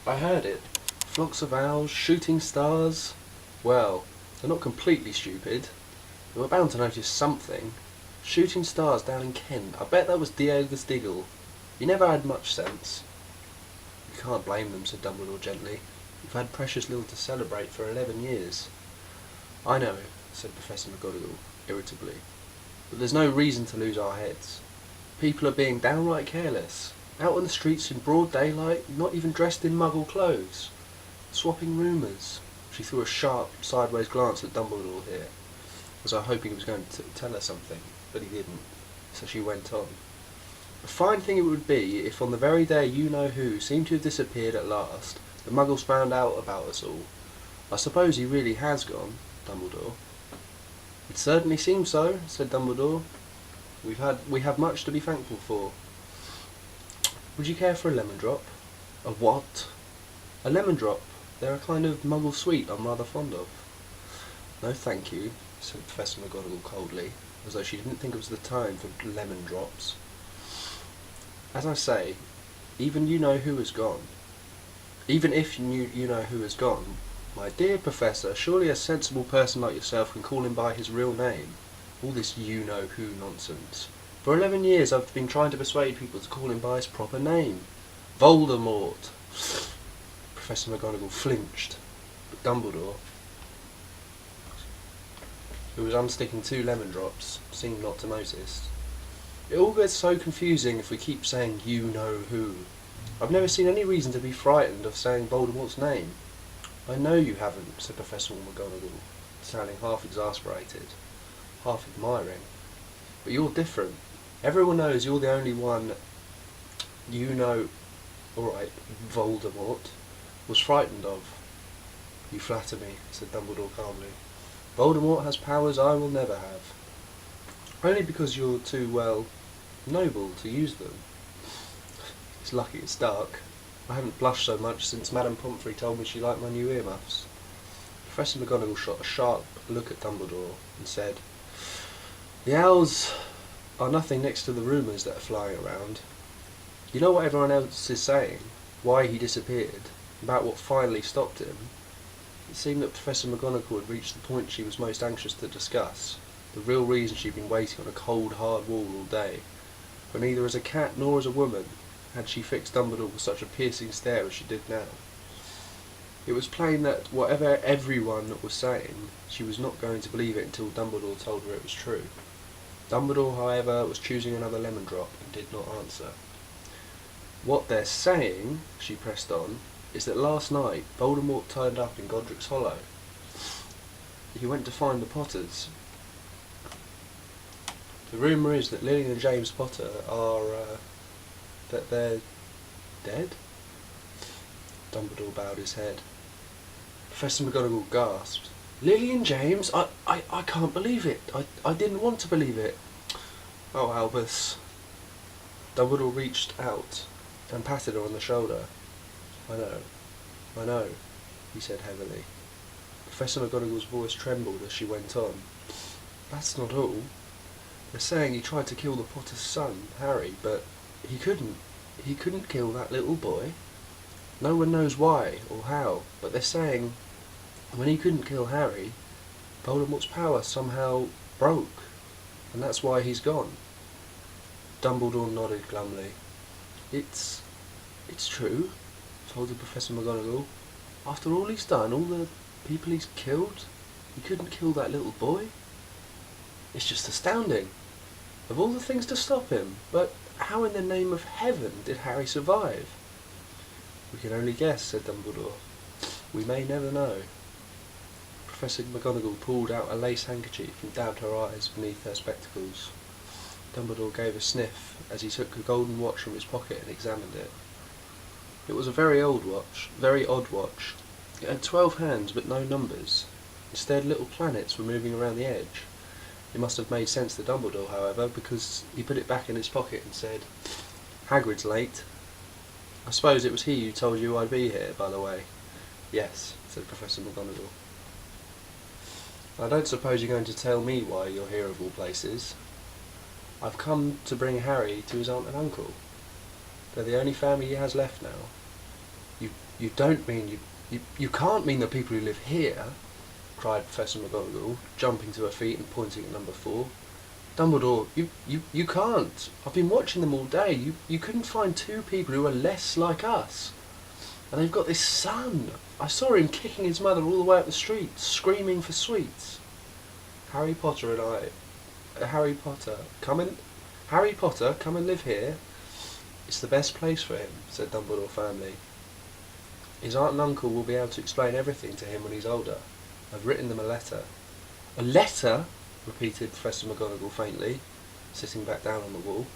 I heard it. Flocks of owls, shooting stars. Well, they're not completely stupid. They were bound to notice something. Shooting stars down in Kent. I bet that was Diego the Stiggle. He never had much sense. You can't blame them, said Dumbledore gently. You've had precious little to celebrate for 11 years. I know, said Professor McGonagall, irritably. But there's no reason to lose our heads. People are being downright careless. Out on the streets in broad daylight, not even dressed in muggle clothes. Swapping rumours. She threw a sharp, sideways glance at Dumbledore here, as though hoping he was going to tell her something, but he didn't. So she went on. A fine thing it would be if on the very day you-know-who seemed to have disappeared at last, the muggles found out about us all. I suppose he really has gone, Dumbledore. It certainly seems so, said Dumbledore. We have much to be thankful for. Would you care for a lemon drop? A what? A lemon drop. They're a kind of muggle sweet I'm rather fond of. No thank you, said Professor McGonagall coldly, as though she didn't think it was the time for lemon drops. As I say, even you-know-who has gone. Even if you-know-who has gone, my dear Professor, surely a sensible person like yourself can call him by his real name. All this you-know-who nonsense. For 11 years I've been trying to persuade people to call him by his proper name. Voldemort. Professor McGonagall flinched, but Dumbledore, who was unsticking 2 lemon drops, seemed not to notice. It all gets so confusing if we keep saying you-know-who. I've never seen any reason to be frightened of saying Voldemort's name. I know you haven't, said Professor McGonagall, sounding half exasperated, half admiring. But you're different. Everyone knows you're the only one you know, alright, Voldemort, was frightened of. You flatter me, said Dumbledore calmly. Voldemort has powers I will never have. Only because you're too, well, noble to use them. It's lucky it's dark. I haven't blushed so much since Madame Pomfrey told me she liked my new earmuffs. Professor McGonagall shot a sharp look at Dumbledore and said, The owls are nothing next to the rumours that are flying around. You know what everyone else is saying? Why he disappeared? About what finally stopped him? It seemed that Professor McGonagall had reached the point she was most anxious to discuss, the real reason she'd been waiting on a cold, hard wall all day. For neither as a cat nor as a woman had she fixed Dumbledore with such a piercing stare as she did now. It was plain that whatever everyone was saying, she was not going to believe it until Dumbledore told her it was true. Dumbledore, however, was choosing another lemon drop and did not answer. What they're saying, she pressed on, is that last night Voldemort turned up in Godric's Hollow. He went to find the Potters. The rumour is that Lily and James Potter are, that they're dead? Dumbledore bowed his head. Professor McGonagall gasped. Lily and James? I can't believe it. I didn't want to believe it. Oh, Albus. Dumbledore reached out and patted her on the shoulder. I know, he said heavily. Professor McGonagall's voice trembled as she went on. That's not all. They're saying he tried to kill the Potter's son, Harry, but he couldn't. He couldn't kill that little boy. No one knows why or how, but they're saying when he couldn't kill Harry, Voldemort's power somehow broke, and that's why he's gone. Dumbledore nodded glumly. It's true, faltered Professor McGonagall. After all he's done, all the people he's killed, he couldn't kill that little boy? It's just astounding. Of all the things to stop him, but how in the name of heaven did Harry survive? We can only guess, said Dumbledore. We may never know. Professor McGonagall pulled out a lace handkerchief and dabbed her eyes beneath her spectacles. Dumbledore gave a sniff as he took a golden watch from his pocket and examined it. It was a very odd watch. It had 12 hands but no numbers. Instead, little planets were moving around the edge. It must have made sense to Dumbledore, however, because he put it back in his pocket and said, Hagrid's late. I suppose it was he who told you I'd be here, by the way. Yes, said Professor McGonagall. I don't suppose you're going to tell me why you're here of all places. I've come to bring Harry to his aunt and uncle. They're the only family he has left now. You don't mean you can't mean the people who live here, cried Professor McGonagall, jumping to her feet and pointing at number 4. Dumbledore, you can't. I've been watching them all day. You couldn't find 2 people who are less like us. And they've got this son. I saw him kicking his mother all the way up the street, screaming for sweets. Harry Potter, come and live here. It's the best place for him, said Dumbledore firmly. His aunt and uncle will be able to explain everything to him when he's older. I've written them a letter. A letter? Repeated Professor McGonagall faintly, sitting back down on the wall.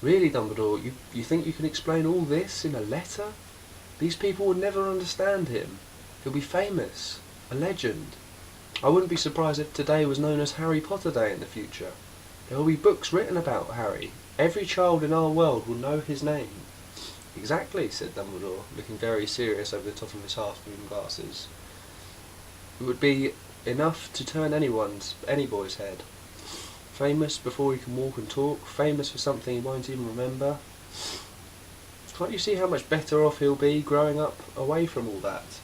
Really, Dumbledore, you think you can explain all this in a letter? These people will never understand him. He'll be famous, a legend. I wouldn't be surprised if today was known as Harry Potter Day in the future. There will be books written about Harry. Every child in our world will know his name. Exactly, said Dumbledore, looking very serious over the top of his half-moon glasses. It would be enough to turn any boy's head. Famous before he can walk and talk, famous for something he won't even remember. Can't you see how much better off he'll be growing up away from all that?